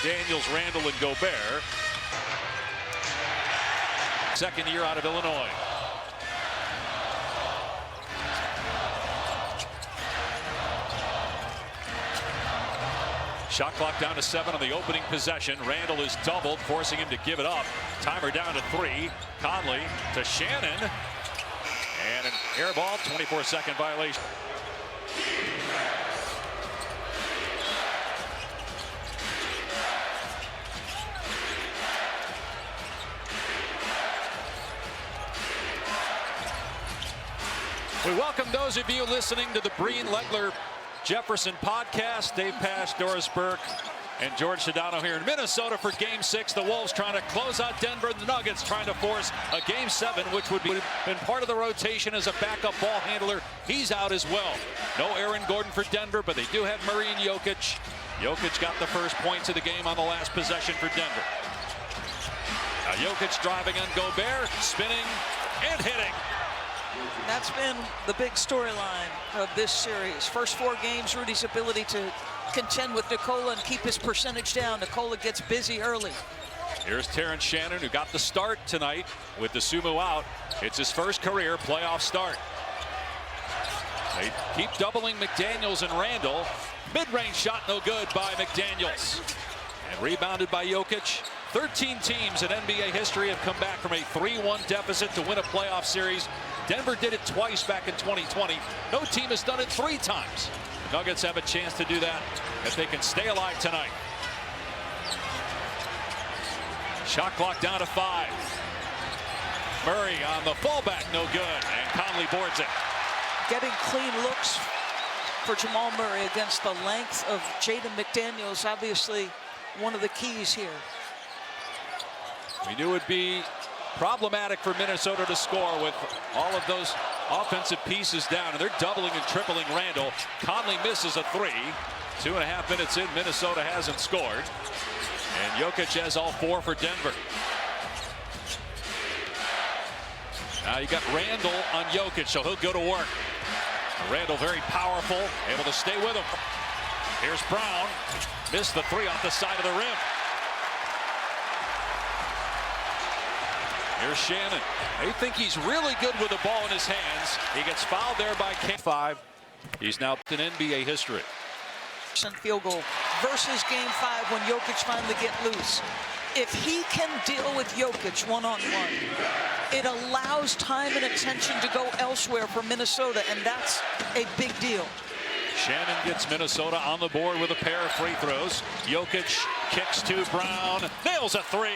McDaniels, Randall, and Gobert. Second year out of Illinois. Shot clock down to 7 on the opening possession. Randall is doubled, forcing him to give it up. Timer down to 3. Conley to Shannon. And an air ball, 24-second violation. We welcome those of you listening to the Breen Legler Jefferson podcast. Dave Pasch, Doris Burke, and George Sedano here in Minnesota for Game 6. The Wolves trying to close out Denver. The Nuggets trying to force a Game 7, which would have been part of the rotation as a backup ball handler. He's out as well. No Aaron Gordon for Denver, but they do have Murray and Jokic. Jokic got the first points of the game on the last possession for Denver. Now Jokic driving on Gobert, spinning and hitting. That's been the big storyline of this series. First 4 games, Rudy's ability to contend with Nikola and keep his percentage down. Nikola gets busy early. Here's Terrence Shannon, who got the start tonight with the Sumo out. It's his first career playoff start. They keep doubling McDaniels and Randall. Mid-range shot no good by McDaniels. And rebounded by Jokic. 13 teams in NBA history have come back from a 3-1 deficit to win a playoff series. Denver did it twice back in 2020. No team has done it 3 times. The Nuggets have a chance to do that if they can stay alive tonight. Shot clock down to 5. Murray on the fallback, no good, and Conley boards it. Getting clean looks for Jamal Murray against the length of Jaden McDaniels, obviously one of the keys here. We knew it would be problematic for Minnesota to score with all of those offensive pieces down, and they're doubling and tripling Randall. Conley misses a 3. 2.5 minutes in, Minnesota hasn't scored. And Jokic has all 4 for Denver. Now you got Randall on Jokic, so he'll go to work. Randall very powerful, able to stay with him. Here's Brown. Missed the 3 off the side of the rim. Here's Shannon. They think he's really good with the ball in his hands. He gets fouled there by K5. He's now in NBA history. Field goal versus Game 5 when Jokic finally get loose. If he can deal with Jokic one-on-one, it allows time and attention to go elsewhere for Minnesota, and that's a big deal. Shannon gets Minnesota on the board with a pair of free throws. Jokic kicks to Brown, nails a 3,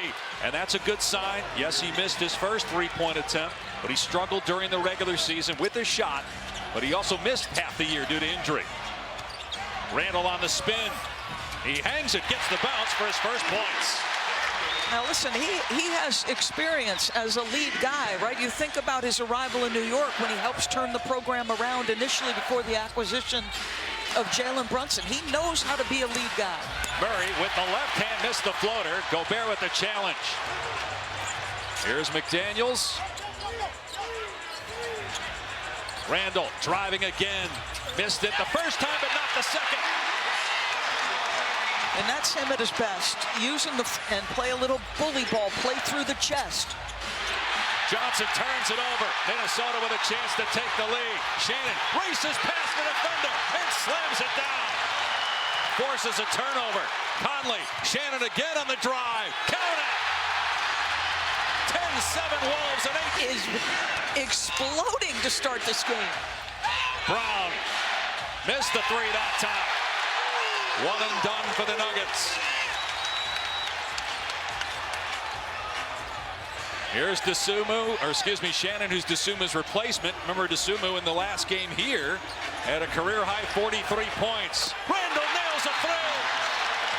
and that's a good sign. Yes, he missed his first 3-point attempt, but he struggled during the regular season with his shot, but he also missed half the year due to injury. Randall on the spin. He hangs it, gets the bounce for his first points. Now listen, he has experience as a lead guy, right? You think about his arrival in New York when he helps turn the program around initially before the acquisition of Jalen Brunson. He knows how to be a lead guy. Murray with the left hand missed the floater. Gobert with the challenge. Here's McDaniels. Randall driving again. Missed it the first time, but not the second. And that's him at his best, using and play a little bully ball, play through the chest. Johnson turns it over. Minnesota with a chance to take the lead. Shannon races past the defender and slams it down. Forces a turnover. Conley, Shannon again on the drive. Count it. 10-7 Wolves and 8 is exploding to start this game. Brown missed the 3 that time. 1 and done for the Nuggets. Here's Shannon, who's Dosuma's replacement. Remember, Dosuma in the last game here had a career-high 43 points. Randall nails a 3.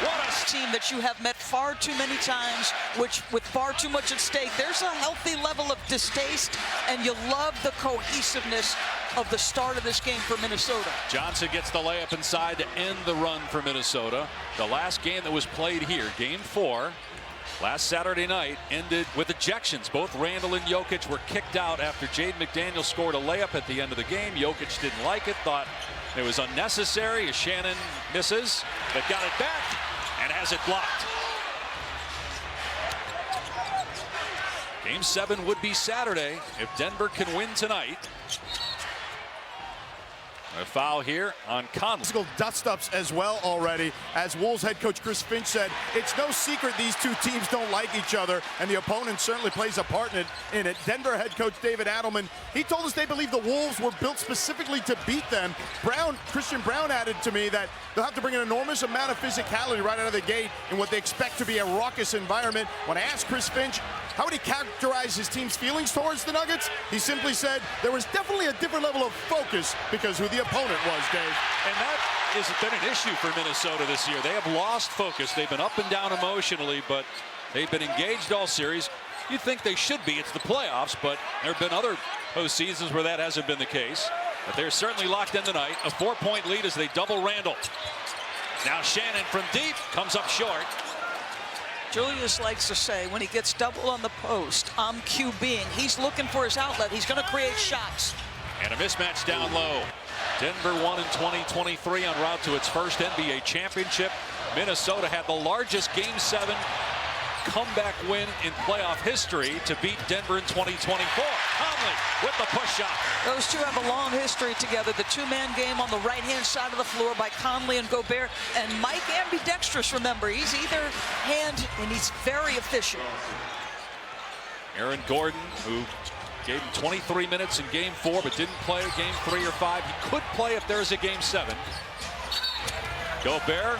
What a team that you have met far too many times, which with far too much at stake. There's a healthy level of distaste, and you love the cohesiveness of the start of this game for Minnesota. Johnson gets the layup inside to end the run for Minnesota. The last game that was played here, Game 4, last Saturday night, ended with ejections. Both Randall and Jokic were kicked out after Jaden McDaniels scored a layup at the end of the game. Jokic didn't like it, thought it was unnecessary as Shannon misses, but got it back and has it blocked. Game 7 would be Saturday if Denver can win tonight. A foul here on Conley. Physical dust-ups as well already. As Wolves head coach Chris Finch said, it's no secret these two teams don't like each other, and the opponent certainly plays a part in it. Denver head coach David Adelman, he told us they believe the Wolves were built specifically to beat them. Christian Brown added to me that they'll have to bring an enormous amount of physicality right out of the gate in what they expect to be a raucous environment. When I asked Chris Finch how would he characterize his team's feelings towards the Nuggets, he simply said there was definitely a different level of focus because who the opponent was, Dave. And that has been an issue for Minnesota this year. They have lost focus. They've been up and down emotionally, but they've been engaged all series. You'd think they should be. It's the playoffs, but there have been other postseasons where that hasn't been the case. But they're certainly locked in tonight. A 4-point lead as they double Randall. Now Shannon from deep comes up short. Julius likes to say when he gets double on the post, I'm QBing. He's looking for his outlet. He's going to create shots. And a mismatch down low. Denver won in 2023 en route to its first NBA championship. Minnesota had the largest Game 7 comeback win in playoff history to beat Denver in 2024. Conley with the push shot. Those two have a long history together. The two-man game on the right-hand side of the floor by Conley and Gobert. And Mike ambidextrous, remember. He's either hand, and he's very efficient. Aaron Gordon, who gave him 23 minutes in Game 4, but didn't play Game 3 or 5. He could play if there's a Game 7. Gobert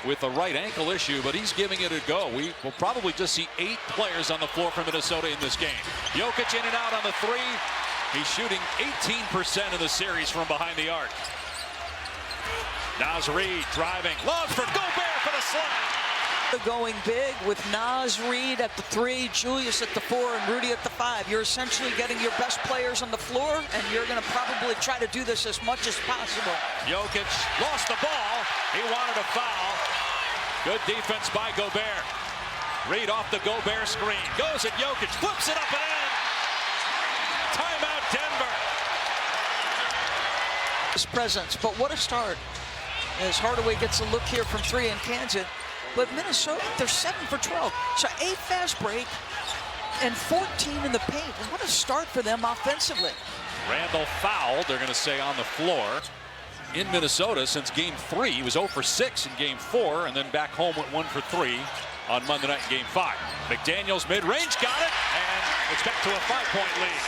with a right ankle issue, but he's giving it a go. We will probably just see 8 players on the floor for Minnesota in this game. Jokic in and out on the 3. He's shooting 18% of the series from behind the arc. Naz Reid driving. Love for Gobert for the slam. Going big with Naz Reid at the 3, Julius at the 4, and Rudy at the 5. You're essentially getting your best players on the floor, and you're going to probably try to do this as much as possible. Jokic lost the ball. He wanted a foul. Good defense by Gobert. Reid off the Gobert screen. Goes at Jokic. Flips it up and in. Timeout Denver. His presence, but what a start. As Hardaway gets a look here from 3 in Kansas. But Minnesota, they're 7 for 12. So 8 fast break and 14 in the paint. What a start for them offensively. Randall fouled, they're going to say, on the floor. In Minnesota since Game 3. He was 0 for 6 in Game 4, and then back home went 1 for 3 on Monday night in Game 5. McDaniels mid-range got it, and it's back to a 5-point lead.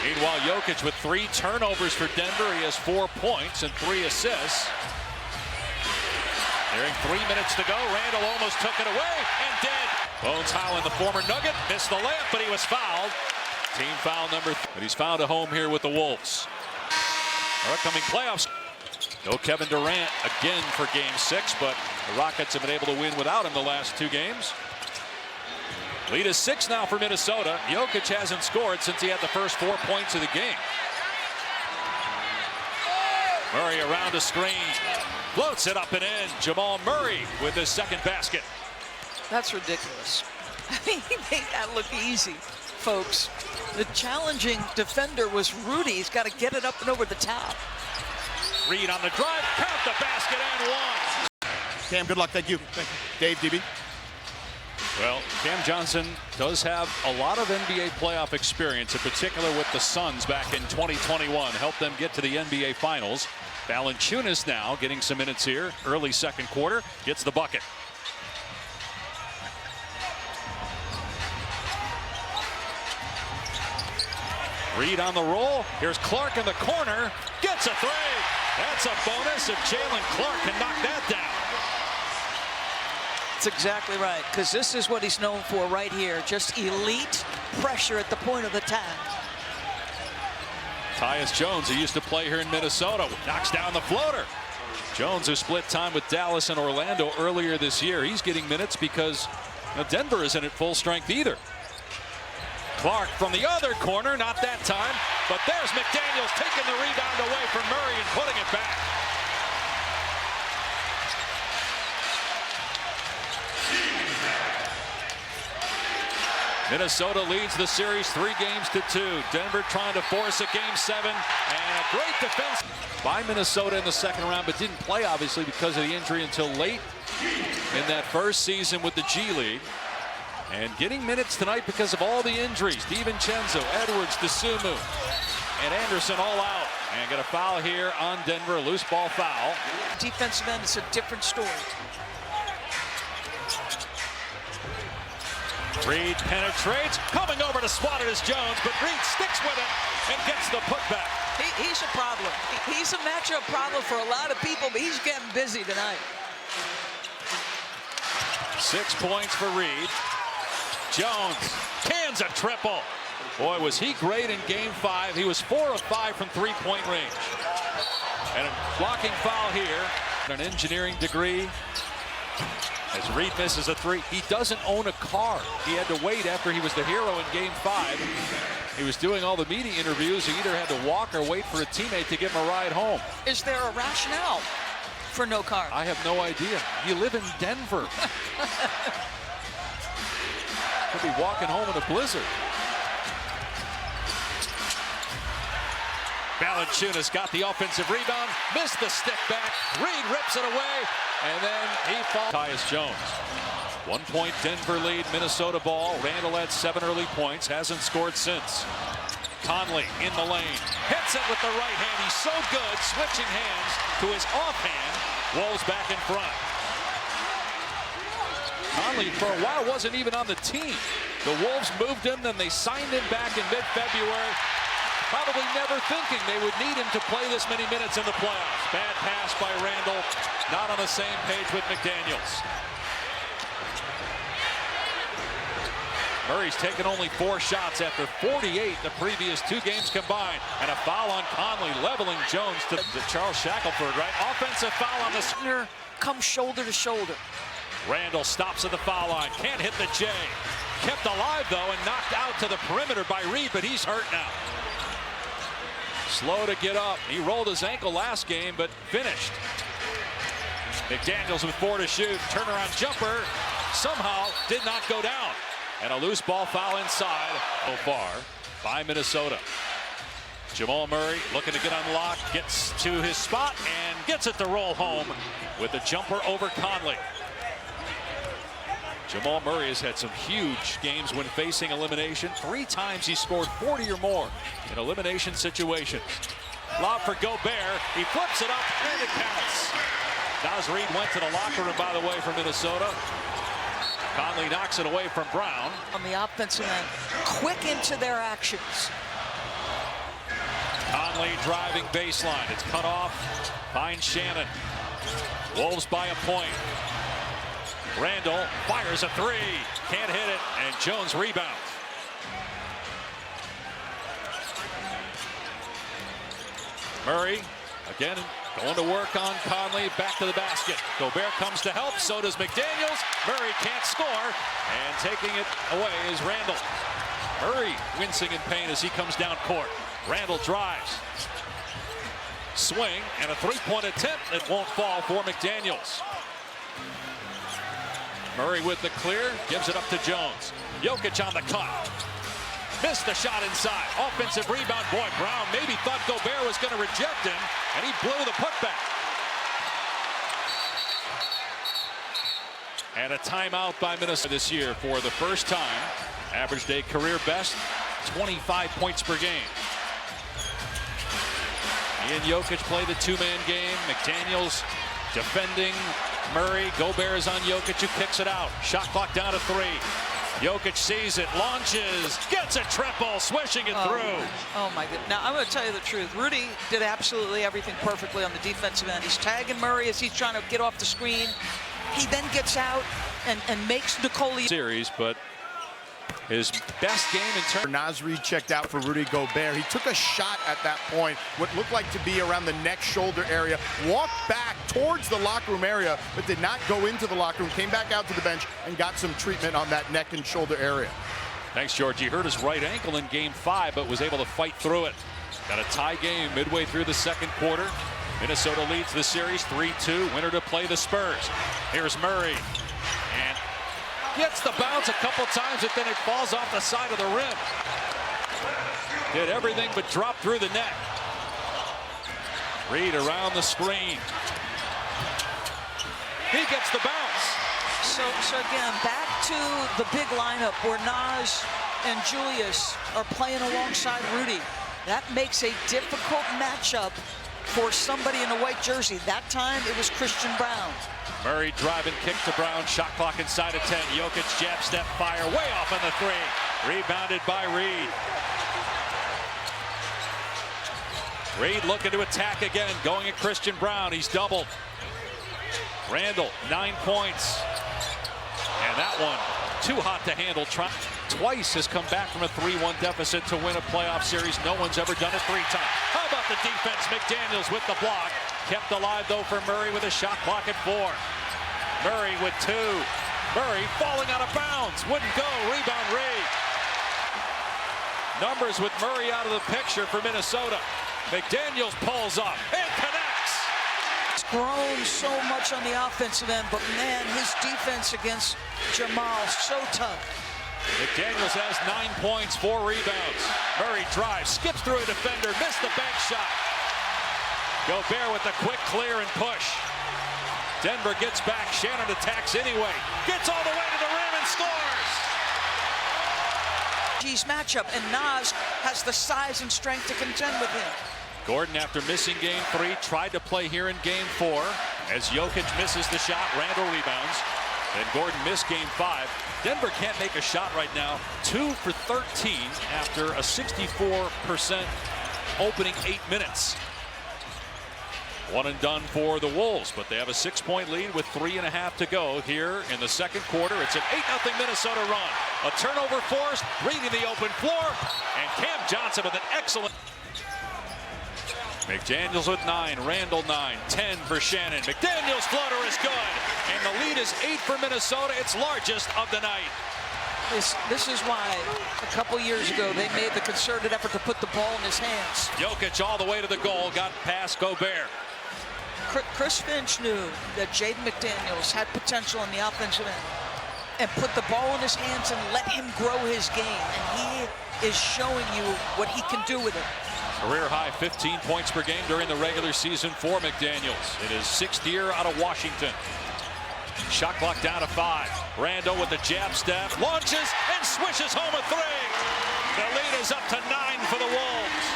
Meanwhile, Jokic with 3 turnovers for Denver. He has 4 points and 3 assists. Nearing 3 minutes to go. Randall almost took it away and did. Bones Howland, the former Nugget, missed the layup, but he was fouled. Team foul number 3. But he's found a home here with the Wolves. Our upcoming playoffs. No Kevin Durant again for Game 6, but the Rockets have been able to win without him the last 2 games. Lead is 6 now for Minnesota. Jokic hasn't scored since he had the first 4 points of the game. Murray around the screen. Floats it up and in. Jamal Murray with his second basket. That's ridiculous. I mean, he made that look easy, folks. The challenging defender was Rudy. He's got to get it up and over the top. Reid on the drive. Count the basket and 1. Cam, good luck. Thank you. Thank you. Dave, DB. Well, Cam Johnson does have a lot of NBA playoff experience, in particular with the Suns back in 2021. Helped them get to the NBA Finals. Valanciunas now getting some minutes here. Early second quarter. Gets the bucket. Reid on the roll. Here's Clark in the corner. Gets a 3. That's a bonus if Jalen Clark can knock that down. That's exactly right, because this is what he's known for right here. Just elite pressure at the point of attack. Tyus Jones, who used to play here in Minnesota, knocks down the floater. Jones, who split time with Dallas and Orlando earlier this year, he's getting minutes because Denver isn't at full strength either. Clark from the other corner, not that time, but there's McDaniels taking the rebound away from Murray and putting it back. Minnesota leads the series 3-2. Denver trying to force a game 7, and a great defense by Minnesota in the second round, but didn't play obviously because of the injury until late in that first season with the G League. And getting minutes tonight because of all the injuries. DiVincenzo, Edwards, DeSumo, and Anderson all out. And got a foul here on Denver, a loose ball foul. Defensive end is a different story. Reed penetrates, coming over to swat it is Jones, but Reed sticks with it and gets the putback. He's a problem. He's a matchup problem for a lot of people, but he's getting busy tonight. 6 points for Reed. Jones cans a triple. Boy, was he great in game 5. He was 4 of 5 from three-point range. And a blocking foul here. An engineering degree. As Reed misses a 3, he doesn't own a car. He had to wait after he was the hero in game 5. He was doing all the media interviews. He either had to walk or wait for a teammate to give him a ride home. Is there a rationale for no car? I have no idea. You live in Denver. Could be walking home in a blizzard. Valanciunas got the offensive rebound, missed the stick back. Reed rips it away, and then he falls. Tyus Jones. 1 point Denver lead, Minnesota ball. Randall had 7 early points, hasn't scored since. Conley in the lane, hits it with the right hand. He's so good, switching hands to his offhand. Wolves back in front. Conley, for a while, wasn't even on the team. The Wolves moved him, then they signed him back in mid-February. Probably never thinking they would need him to play this many minutes in the playoffs. Bad pass by Randall, not on the same page with McDaniels. Murray's taken only 4 shots after 48 the previous 2 games combined. And a foul on Conley, leveling Jones to Charles Shackelford, right? Offensive foul on the center, comes shoulder to shoulder. Randall stops at the foul line, can't hit the J. Kept alive, though, and knocked out to the perimeter by Reed, but he's hurt now. Slow to get up. He rolled his ankle last game, but finished. McDaniels with 4 to shoot. Turnaround jumper somehow did not go down. And a loose ball foul inside so far by Minnesota. Jamal Murray looking to get unlocked, gets to his spot and gets it to roll home with a jumper over Conley. Jamal Murray has had some huge games when facing elimination. 3 times he scored 40 or more in elimination situations. Lob for Gobert. He flips it up and it counts. Naz Reid went to the locker room, by the way, for Minnesota. Conley knocks it away from Brown. On the offensive end, quick into their actions. Conley driving baseline. It's cut off. Finds Shannon. Wolves by a point. Randall fires a 3. Can't hit it. And Jones rebounds. Murray again going to work on Conley. Back to the basket. Gobert comes to help. So does McDaniels. Murray can't score. And taking it away is Randall. Murray wincing in pain as he comes down court. Randall drives. Swing and a 3-point attempt that won't fall for McDaniels. Murray with the clear, gives it up to Jones. Jokic on the cut. Missed the shot inside. Offensive rebound. Boy, Brown maybe thought Gobert was going to reject him, and he blew the putback. And a timeout by Minnesota this year for the first time. Average day career best, 25 points per game. He and Jokic play the 2-man game. McDaniels defending Murray. Gobert is on Jokic, who kicks it out. Shot clock down to 3. Jokic sees it, launches, gets a triple, swishing it through. Oh my goodness. Now I'm going to tell you the truth. Rudy did absolutely everything perfectly on the defensive end. He's tagging Murray as he's trying to get off the screen. He then gets out and makes Nikola series, but his best game in terms. Naz Reid checked out for Rudy Gobert. He took a shot at that point, what looked like to be around the neck shoulder area, walked back towards the locker room area, but did not go into the locker room, came back out to the bench and got some treatment on that neck and shoulder area. Thanks, George. He hurt his right ankle in game 5, but was able to fight through it. Got a tie game midway through the second quarter. Minnesota leads the series 3-2. Winner to play the Spurs. Here's Murray. And Gets the bounce a couple times, but then it falls off the side of the rim. Did everything but drop through the net. Reed around the screen. He gets the bounce. So again, back to the big lineup where Naz and Julius are playing alongside Rudy. That makes a difficult matchup for somebody in a white jersey. That time it was Christian Brown. Murray driving kick to Brown. Shot clock inside of 10. Jokic jab step fire way off on the three. Rebounded by Reed. Reed looking to attack again. Going at Christian Brown. He's doubled. Randall, 9 points. And that one, too hot to handle. Twice has come back from a 3-1 deficit to win a playoff series. No one's ever done it 3 times. How about the defense? McDaniels with the block. Kept alive, though, for Murray with a shot clock at 4. Murray with 2. Murray falling out of bounds. Wouldn't go. Rebound, Reed. Numbers with Murray out of the picture for Minnesota. McDaniels pulls up and connects. He's grown so much on the offensive end, but man, his defense against Jamal, so tough. McDaniels has 9 points, 4 rebounds. Murray drives, skips through a defender, missed the bank shot. Gobert with the quick clear and push. Denver gets back, Shannon attacks anyway. Gets all the way to the rim and scores. G's matchup, and Naz has the size and strength to contend with him. Gordon, after missing game 3, tried to play here in game 4. As Jokic misses the shot, Randall rebounds. And Gordon missed game 5. Denver can't make a shot right now. 2 for 13 after a 64% opening 8 minutes. One and done for the Wolves, but they have a 6-point lead with 3.5 to go here in the second quarter. It's an 8-0 Minnesota run. A turnover forced, reading the open floor, and Cam Johnson with an excellent. McDaniels with 9, Randall 9, 10 for Shannon. McDaniels floater is good, and the lead is 8 for Minnesota, its largest of the night. This is why a couple years ago they made the concerted effort to put the ball in his hands. Jokic all the way to the goal, got past Gobert. Chris Finch knew that Jaden McDaniels had potential on the offensive end and put the ball in his hands and let him grow his game, and he is showing you what he can do with it. Career high 15 points per game during the regular season for McDaniels. In his 6th year out of Washington. Shot clock down to 5. Randall with the jab step, launches and swishes home a 3. The lead is up to 9 for the Wolves.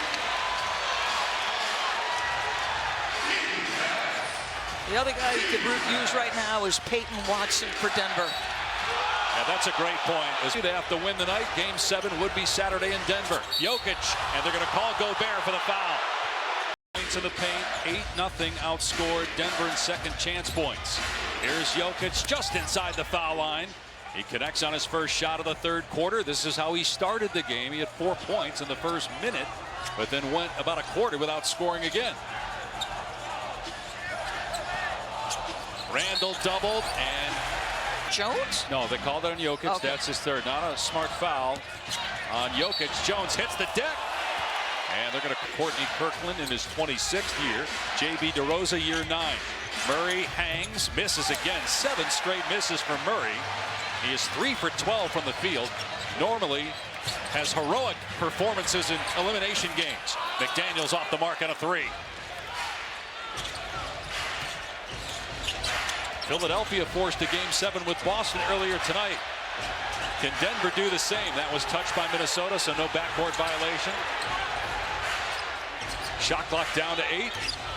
The other guy you could use right now is Peyton Watson for Denver. Yeah, that's a great point. They have to win the night. Game 7 would be Saturday in Denver. Jokic, and they're going to call Gobert for the foul. Points in the paint, 8-0 outscored Denver in second chance points. Here's Jokic just inside the foul line. He connects on his first shot of the third quarter. This is how he started the game. He had 4 points in the first minute, but then went about a quarter without scoring again. Randall doubled, and Jones? no, they called it on Jokic. Okay. That's his third. Not a smart foul on Jokic. Jones hits the deck. And they're going to Courtney Kirkland in his 26th year. J.B. DeRosa, year 9. Murray hangs, misses again. 7 straight misses for Murray. He is 3 for 12 from the field. Normally has heroic performances in elimination games. McDaniels off the mark on a 3. Philadelphia forced a game 7 with Boston earlier tonight. Can Denver do the same? That was touched by Minnesota, so no backcourt violation. Shot clock down to 8.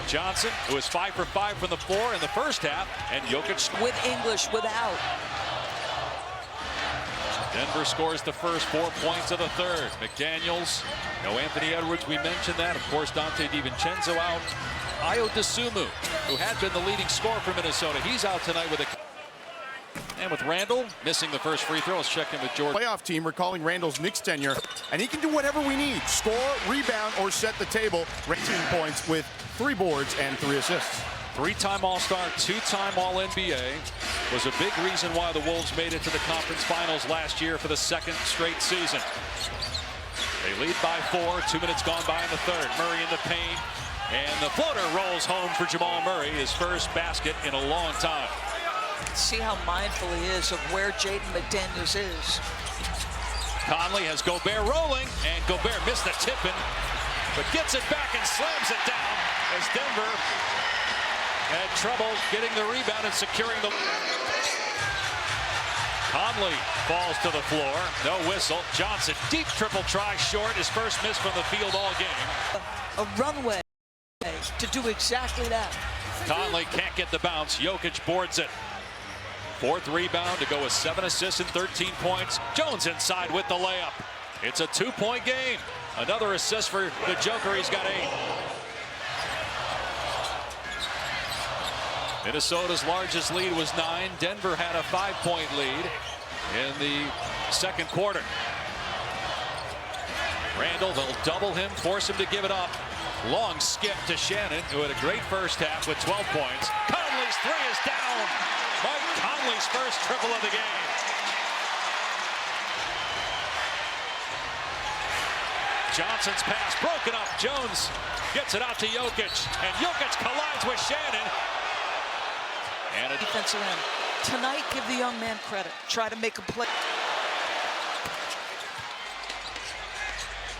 Johnson, who was 5 for 5 from the floor in the first half, and Jokic With English, without. Denver scores the first 4 points of the third. McDaniels, no Anthony Edwards, we mentioned that. Of course, Dante DiVincenzo out. Ayo Dosunmu, who had been the leading scorer for Minnesota, he's out tonight with a... And with Randall missing the first free throw, let's check in with Jordan. Playoff team recalling Randall's Knicks tenure, and he can do whatever we need. Score, rebound, or set the table. 18 points with 3 boards and 3 assists. 3-time All-Star, 2-time All-NBA. Was a big reason why the Wolves made it to the conference finals last year for the 2nd straight season. They lead by 4, 2 minutes gone by in the third. Murray in the paint, and the floater rolls home for Jamal Murray, his first basket in a long time. See how mindful he is of where Jaden McDaniels is. Conley has Gobert rolling, and Gobert missed the tip-in, but gets it back and slams it down as Denver had trouble getting the rebound and securing the... Conley falls to the floor. No whistle. Johnson, deep triple try short. His first miss from the field all game. A runway to do exactly that. Conley can't get the bounce. Jokic boards it. Fourth rebound to go with 7 assists and 13 points. Jones inside with the layup. It's a 2-point game. Another assist for the Joker. He's got 8. Minnesota's largest lead was 9. Denver had a 5-point lead in the second quarter. Randall, they'll double him, force him to give it up. Long skip to Shannon, who had a great first half with 12 points. Conley's 3 is down. Mike Conley's first triple of the game. Johnson's pass broken up. Jones gets it out to Jokic, and Jokic collides with Shannon. And a defensive end. Tonight, give the young man credit. Try to make a play.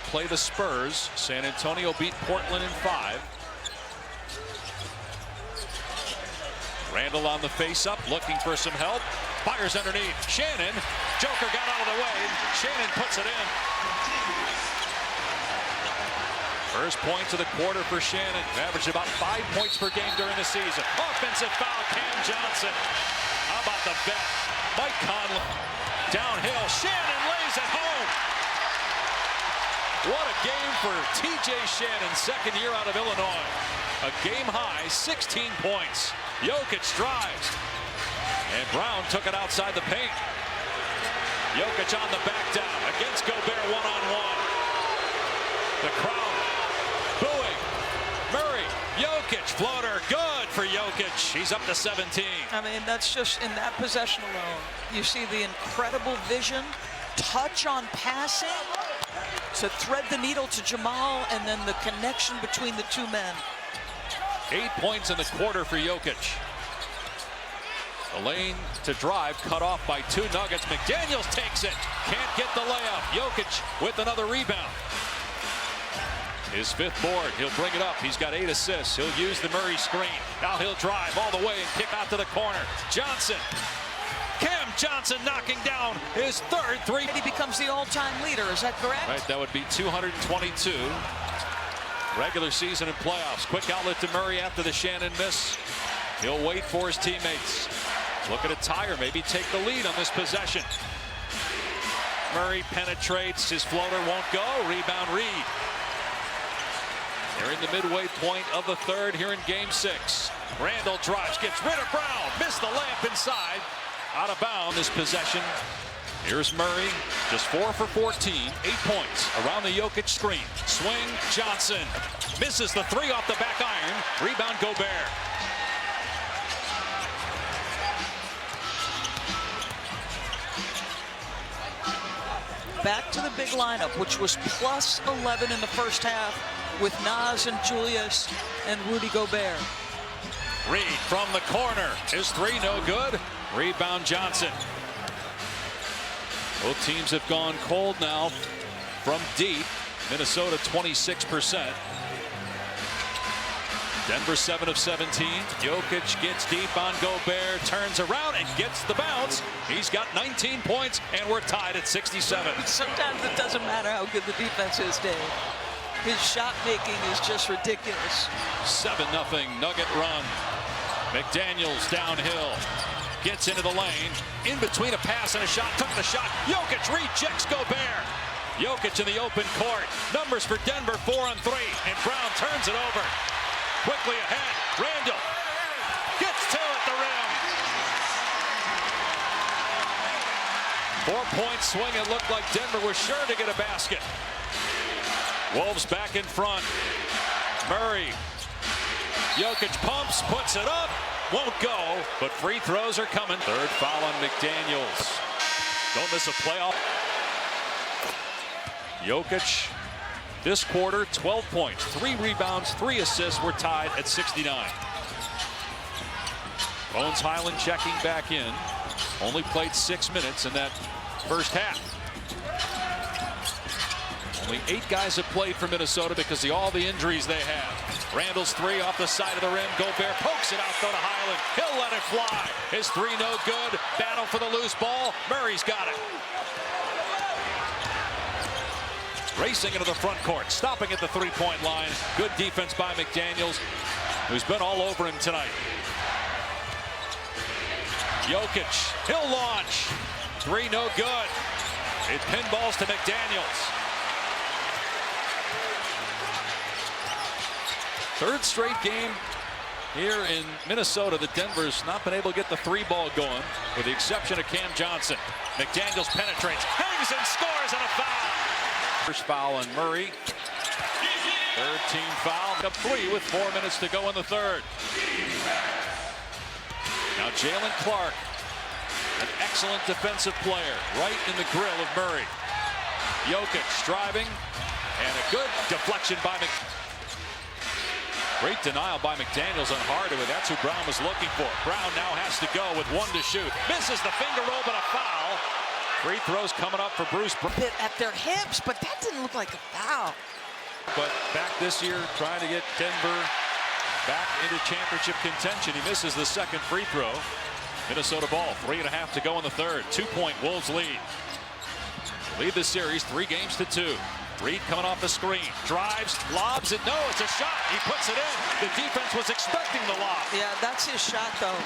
Play the Spurs. San Antonio beat Portland in 5. Randall on the face-up, looking for some help. Fires underneath. Shannon. Joker got out of the way. Shannon puts it in. First points of the quarter for Shannon. Averaged about 5 points per game during the season. Offensive foul, Cam Johnson. How about the vet? Mike Conley. Downhill. Shannon lays it home. What a game for T.J. Shannon, second year out of Illinois. A game high, 16 points. Jokic drives. And Brown took it outside the paint. Jokic on the back down against Gobert one-on-one. The crowd booing. Murray, Jokic, floater, good for Jokic. He's up to 17. I mean, that's just in that possession alone. You see the incredible vision, touch on passing, to thread the needle to Jamal, and then the connection between the two men. 8 points in the quarter for Jokic. The lane to drive cut off by 2 Nuggets. McDaniels takes it. Can't get the layup. Jokic with another rebound. His 5th board. He'll bring it up. He's got 8 assists. He'll use the Murray screen. Now he'll drive all the way and kick out to the corner. Johnson. Cam Johnson knocking down his 3rd three. He becomes the all-time leader. Is that correct? Right. That would be 222. Regular season and playoffs. Quick outlet to Murray after the Shannon miss. He'll wait for his teammates. Look at a tire. Maybe take the lead on this possession. Murray penetrates. His floater won't go. Rebound Reed. They're in the midway point of the 3rd here in Game 6. Randall drives, gets rid of Brown. Missed the layup inside. Out of bounds this possession. Here's Murray, just 4 for 14, 8 points around the Jokic screen. Swing, Johnson misses the 3 off the back iron. Rebound, Gobert. Back to the big lineup, which was plus 11 in the first half with Nas and Julius and Rudy Gobert. Reed from the corner. His 3 no good. Rebound, Johnson. Both teams have gone cold now from deep. Minnesota 26%. Denver 7 of 17. Jokic gets deep on Gobert, turns around and gets the bounce. He's got 19 points, and we're tied at 67. Sometimes it doesn't matter how good the defense is, Dave. His shot making is just ridiculous. 7-0 Nugget run. McDaniels downhill. Gets into the lane. In between a pass and a shot. Took the shot. Jokic rejects Gobert. Jokic in the open court. Numbers for Denver, 4 on 3. And Brown turns it over. Quickly ahead. Randall gets 2 at the rim. 4-point swing. It looked like Denver was sure to get a basket. Wolves back in front. Murray. Jokic pumps, puts it up. Won't go, but free throws are coming. 3rd foul on McDaniels. Don't miss a playoff. Jokic, this quarter, 12 points, 3 rebounds, 3 assists. We're tied at 69. Bones Highland checking back in. Only played 6 minutes in that first half. Only 8 guys have played for Minnesota because of all the injuries they have. Randall's three off the side of the rim. Gobert pokes it out though to Highland. He'll let it fly. His three no good. Battle for the loose ball. Murray's got it. Racing into the front court. Stopping at the three-point line. Good defense by McDaniels, who's been all over him tonight. Jokic, he'll launch. Three no good. It pinballs to McDaniels. Third straight game here in Minnesota that Denver's not been able to get the three ball going, with the exception of Cam Johnson. McDaniels penetrates, hangs and scores on a foul. First foul on Murray. Third team foul. Up 3 with 4 minutes to go in the third. Now Jalen Clark, an excellent defensive player, right in the grill of Murray. Jokic driving, and a good deflection by McDaniels. Great denial by McDaniels on Hardaway. That's who Brown was looking for. Brown now has to go with 1 to shoot. Misses the finger roll, but a foul. Free throws coming up for Bruce. Bit at their hips, but that didn't look like a foul. But back this year, trying to get Denver back into championship contention. He misses the second free throw. Minnesota ball, 3.5 to go in the third. 2-point Wolves lead. Lead the series 3 games to 2. Reed coming off the screen, drives, lobs it. No, it's a shot. He puts it in. The defense was expecting the lob. Yeah, that's his shot, though.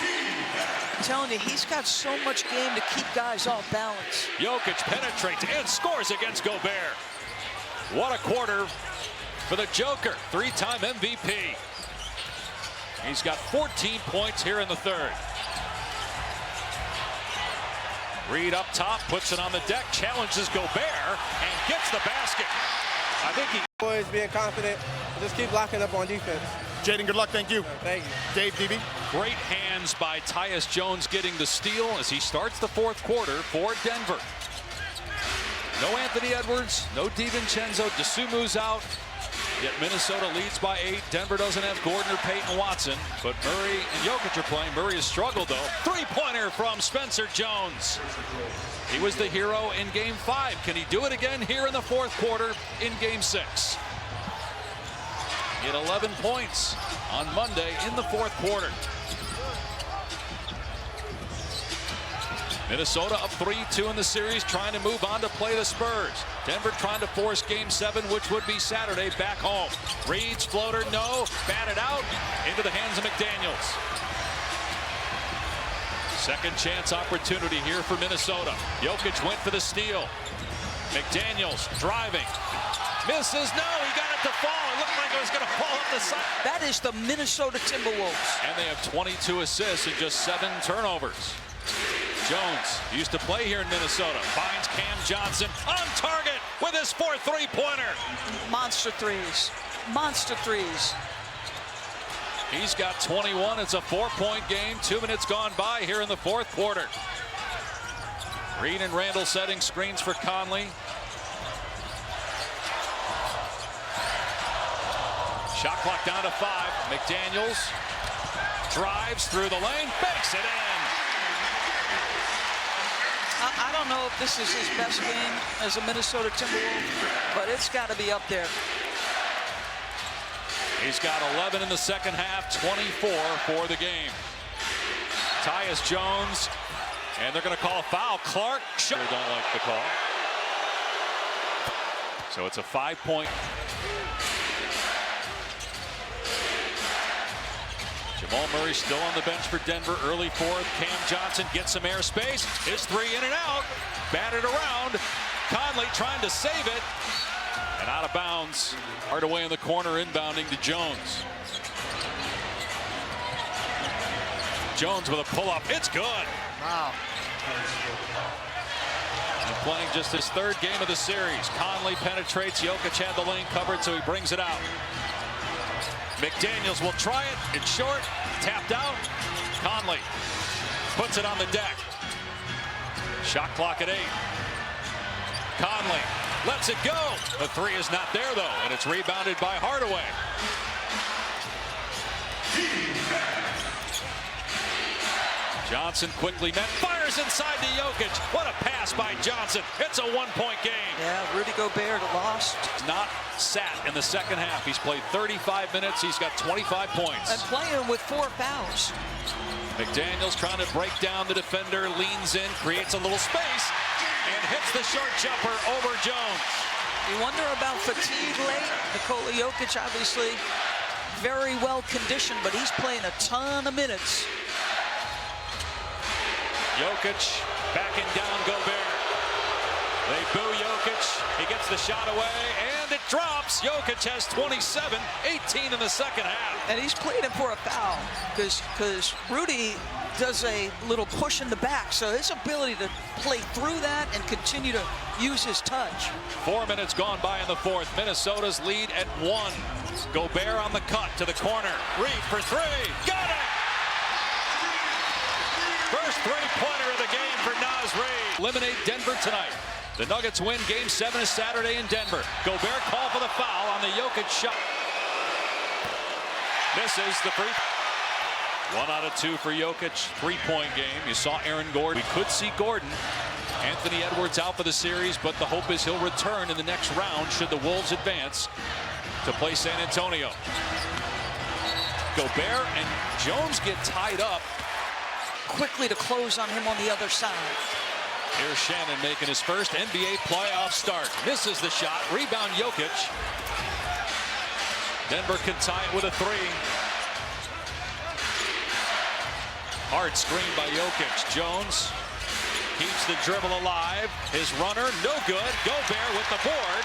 I'm telling you, he's got so much game to keep guys off balance. Jokic penetrates and scores against Gobert. What a quarter for the Joker, 3-time MVP. He's got 14 points here in the third. Reed up top, puts it on the deck, challenges Gobert, and gets the basket. I think he... Boys being confident, just keep locking up on defense. Jaden, good luck. Thank you. Thank you. Dave, DB. Great hands by Tyus Jones getting the steal as he starts the fourth quarter for Denver. No Anthony Edwards, no DiVincenzo. DeSumu's out. Yet Minnesota leads by 8. Denver doesn't have Gordon or Peyton Watson, but Murray and Jokic are playing. Murray has struggled, though. Three-pointer from Spencer Jones. He was the hero in Game 5. Can he do it again here in the fourth quarter in Game 6? He had 11 points on Monday in the fourth quarter. Minnesota up 3-2 in the series, trying to move on to play the Spurs. Denver trying to force Game 7, which would be Saturday, back home. Reed's floater, no. Batted out into the hands of McDaniels. Second chance opportunity here for Minnesota. Jokic went for the steal. McDaniels driving. Misses, no, he got it to fall. It looked like it was going to fall up the side. That is the Minnesota Timberwolves. And they have 22 assists and just 7 turnovers. Jones used to play here in Minnesota. Finds Cam Johnson on target with his 4th three-pointer. Monster threes. Monster threes. He's got 21. It's a 4-point game. 2 minutes gone by here in the fourth quarter. Reed and Randall setting screens for Conley. Shot clock down to 5. McDaniels drives through the lane, banks it in. I don't know if this is his best game as a Minnesota Timberwolves, but it's got to be up there. He's got 11 in the second half, 24 for the game. Tyus Jones, and they're going to call a foul. Clark don't like the call. So it's a 5-point. Jamal Murray still on the bench for Denver. Early fourth. Cam Johnson gets some airspace. His three in and out. Batted around. Conley trying to save it. And out of bounds. Hardaway in the corner, inbounding to Jones. Jones with a pull-up. It's good. Wow. And playing just his 3rd game of the series. Conley penetrates. Jokic had the lane covered, so he brings it out. McDaniels will try it. It's short. Tapped out. Conley puts it on the deck. Shot clock at 8. Conley lets it go. The three is not there, though, and it's rebounded by Hardaway. Johnson quickly met, fires inside to Jokic. What a pass by Johnson. It's a one-point game. Yeah, Rudy Gobert lost. Not sat in the second half. He's played 35 minutes. He's got 25 points. And playing with 4 fouls. McDaniels trying to break down the defender, leans in, creates a little space, and hits the short jumper over Jones. You wonder about fatigue late. Nikola Jokic, obviously, very well conditioned, but he's playing a ton of minutes. Jokic backing down Gobert. They boo Jokic. He gets the shot away, and it drops. Jokic has 27, 18 in the second half. And he's pleading for a foul because Rudy does a little push in the back, so his ability to play through that and continue to use his touch. 4 minutes gone by in the fourth. Minnesota's lead at 1. Gobert on the cut to the corner. Reed for 3. Got it! First three-pointer of the game for Naz Reid. Eliminate Denver tonight. The Nuggets win Game 7 Saturday in Denver. Gobert called for the foul on the Jokic shot. Misses the free. 1 out of 2 for Jokic. 3-point game. You saw Aaron Gordon. We could see Gordon. Anthony Edwards out for the series, but the hope is he'll return in the next round should the Wolves advance to play San Antonio. Gobert and Jones get tied up. Quickly to close on him on the other side. Here's Shannon making his first NBA playoff start. Misses the shot. Rebound Jokic. Denver can tie it with a 3. Hard screen by Jokic. Jones keeps the dribble alive. His runner, no good. Gobert with the board.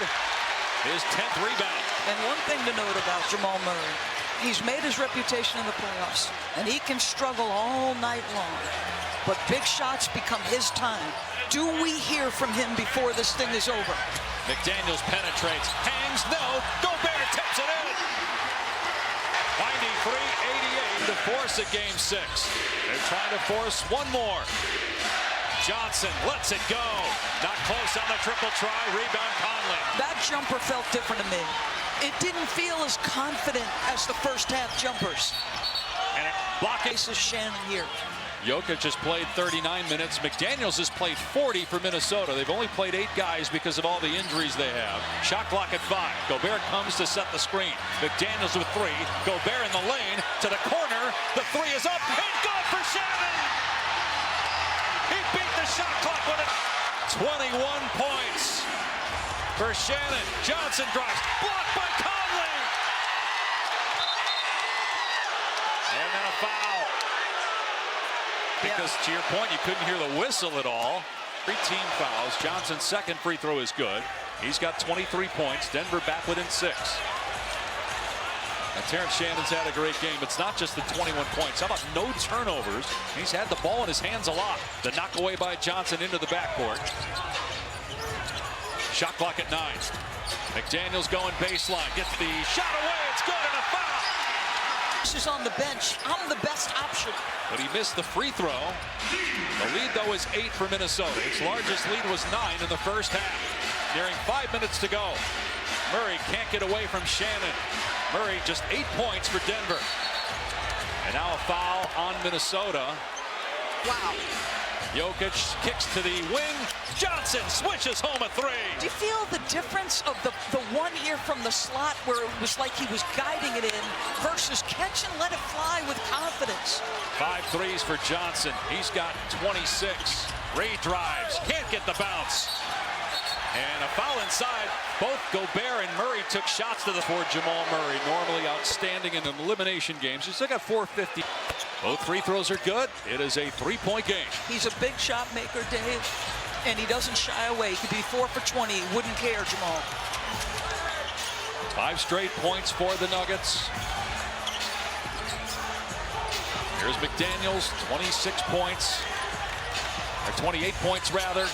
His 10th rebound. And one thing to note about Jamal Murray, he's made his reputation in the playoffs, and he can struggle all night long. But big shots become his time. Do we hear from him before this thing is over? McDaniels penetrates, hangs, no. Gobert tips it in. 93-88 to force a Game 6. They're trying to force one more. Johnson lets it go. Not close on the triple try. Rebound Conley. That jumper felt different to me. It didn't feel as confident as the first half jumpers. And it blocking. This is Shannon here. Jokic has played 39 minutes. McDaniels has played 40 for Minnesota. They've only played 8 guys because of all the injuries they have. Shot clock at 5. Gobert comes to set the screen. McDaniels with 3. Gobert in the lane to the corner. The 3 is up and good for Shannon. He beat the shot clock with it. 21 points for Shannon. Johnson drives. Blocked by Conley. And then a foul. Because to your point, you couldn't hear the whistle at all. 3 team fouls. Johnson's second free throw is good. He's got 23 points. Denver back within 6. And Terrence Shannon's had a great game. It's not just the 21 points. How about no turnovers? He's had the ball in his hands a lot. The knock away by Johnson into the backcourt. Shot clock at 9. McDaniels going baseline. Gets the shot away. It's good and a foul. This is on the bench. I'm the best option. But he missed the free throw. The lead, though, is 8 for Minnesota. Its largest lead was 9 in the first half. Nearing 5 minutes to go. Murray can't get away from Shannon. Murray just 8 points for Denver. And now a foul on Minnesota. Wow. Jokic kicks to the wing. Johnson switches home a 3. Do you feel the difference of the one here from the slot where it was like he was guiding it in versus catch and let it fly with confidence? 5 threes for Johnson. He's got 26. Ray drives. Can't get the bounce. And a foul inside. Both Gobert and Murray took shots to the for Jamal Murray. Normally outstanding in elimination games. He's still got 450. Both free throws are good. It is a 3-point game. He's a big shot maker, Dave, and he doesn't shy away. He could be 4 for 20. He wouldn't care, Jamal. 5 straight points for the Nuggets. Here's McDaniels, 26 points. Or 28 points, rather.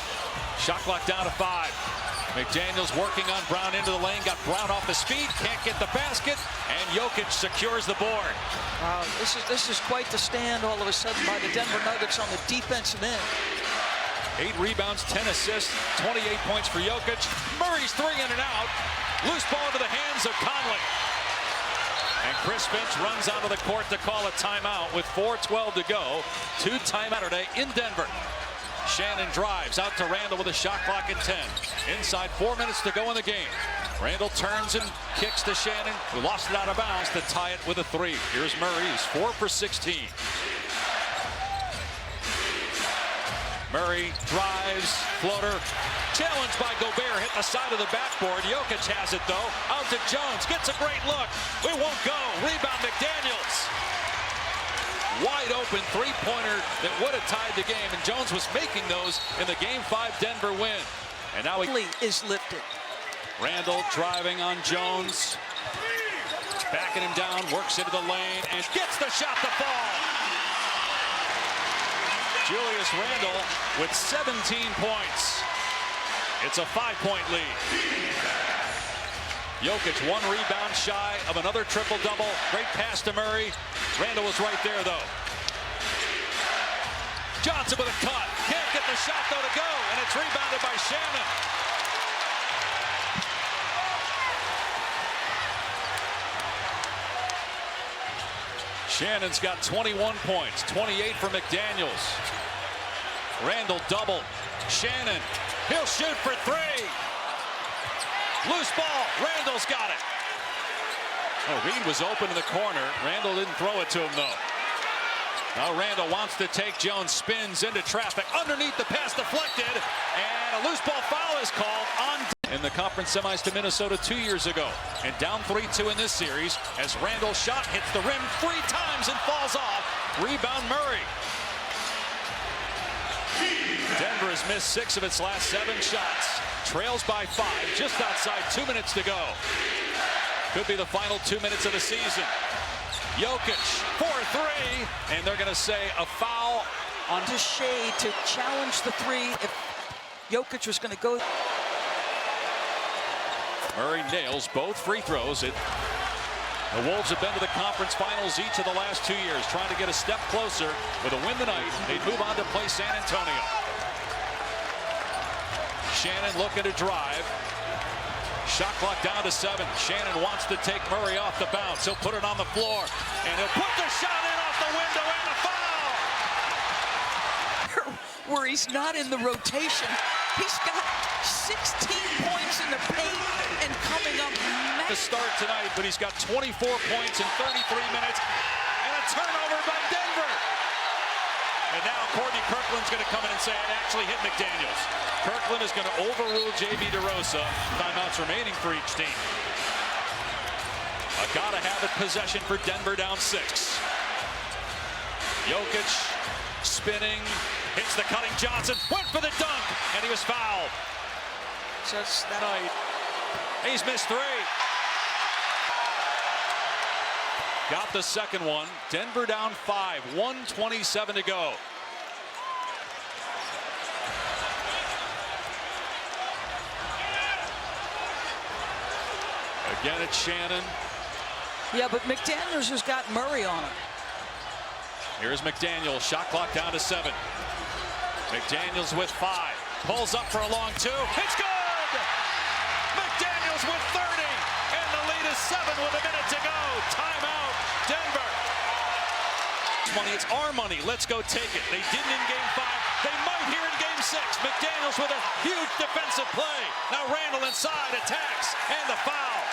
Shot clock down to 5. McDaniels working on Brown into the lane. Got Brown off his feet. Can't get the basket. And Jokic secures the board. Wow, this is quite the stand all of a sudden by the Denver Nuggets on the defensive end. 8 rebounds, 10 assists, 28 points for Jokic. Murray's 3 in and out. Loose ball into the hands of Conley. And Chris Finch runs onto the court to call a timeout with 4:12 to go. 2 timeout today in Denver. Shannon drives out to Randall with a shot clock at 10. Inside 4 minutes to go in the game. Randall turns and kicks to Shannon, who lost it out of bounds to tie it with a 3. Here's Murray, who's 4 for 16. Murray drives, floater, challenged by Gobert, hit the side of the backboard. Jokic has it though, out to Jones, gets a great look. We won't go, rebound McDaniels. Wide open three-pointer that would have tied the game, and Jones was making those in the Game 5 Denver win. And now he is lifted. Randall driving on Jones, backing him down, works into the lane, and gets the shot to fall. Julius Randle with 17 points. It's a 5-point lead. Jokic 1 rebound shy of another triple-double. Great pass to Murray. Randle was right there, though. Johnson with a cut. Can't get the shot, though, to go, and it's rebounded by Shannon. Shannon's got 21 points, 28 for McDaniels. Randall double. Shannon, he'll shoot for 3. Loose ball, Randall's got it. Oh, Reed was open in the corner. Randall didn't throw it to him, though. Now Randall wants to take Jones, spins into traffic. Underneath, the pass deflected, and a loose ball foul is called on in the conference semis to Minnesota 2 years ago. And down 3-2 in this series as Randall's shot hits the rim 3 times and falls off. Rebound Murray. Denver has missed 6 of its last 7 shots. Trails by 5, just outside 2 minutes to go. Could be the final 2 minutes of the season. Jokic for 3, and they're going to say a foul on to Shea to challenge the 3 if Jokic was going to go. Murray nails both free throws. The Wolves have been to the conference finals each of the last 2 years, trying to get a step closer. With a win tonight, they move on to play San Antonio. Shannon looking to drive. Shot clock down to 7. Shannon wants to take Murray off the bounce. He'll put it on the floor, and he'll put the shot in off the window, and a foul! Where he's not in the rotation. He's got 16 points in the paint and coming up to start tonight, but he's got 24 points in 33 minutes, and a turnover by Denver. And now Courtney Kirkland's going to come in and say it actually hit McDaniels. Kirkland is going to overrule J.B. DeRosa. Timeouts remaining for each team. A gotta-have-it possession for Denver, down 6. Jokic spinning, hits the cutting Johnson, went for the dunk, and he was fouled. Just that night. He's missed 3. Got the second one. Denver down 5, 1:27 to go. Again, it's Shannon. Yeah, but McDaniels has got Murray on him. Here's McDaniels. Shot clock down to 7. McDaniels with 5. Pulls up for a long 2. It's good! McDaniels with 30. And the lead is 7 with a minute to go. Timeout, Denver. Money, it's our money. Let's go take it. They didn't in Game 5. They might here in Game 6. McDaniels with a huge defensive play. Now Randall inside, attacks, and the foul.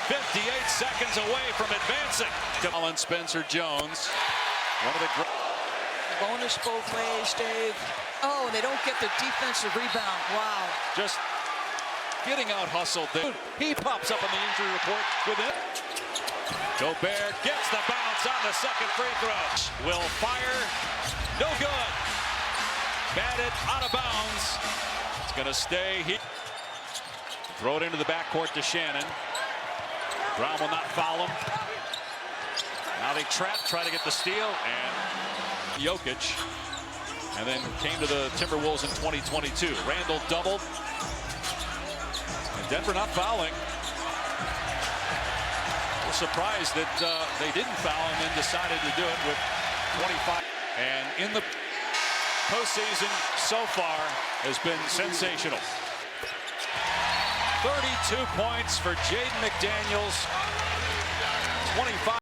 58 seconds away from advancing. Colin Spencer Jones. One of the bonus both ways, Dave. Oh, and they don't get the defensive rebound. Wow. Just getting out hustled there. He pops up on the injury report with it. Gobert gets the bounce on the second free throw. Will fire. No good. Batted out of bounds. It's going to stay here. Throw it into the backcourt to Shannon. Brown will not foul him. Now they trap, try to get the steal, and Jokic. And then came to the Timberwolves in 2022. Randall doubled. And Denver not fouling. Was surprised that they didn't foul and then decided to do it with 25. And in the postseason so far has been sensational. 32 points for Jaden McDaniels. 25.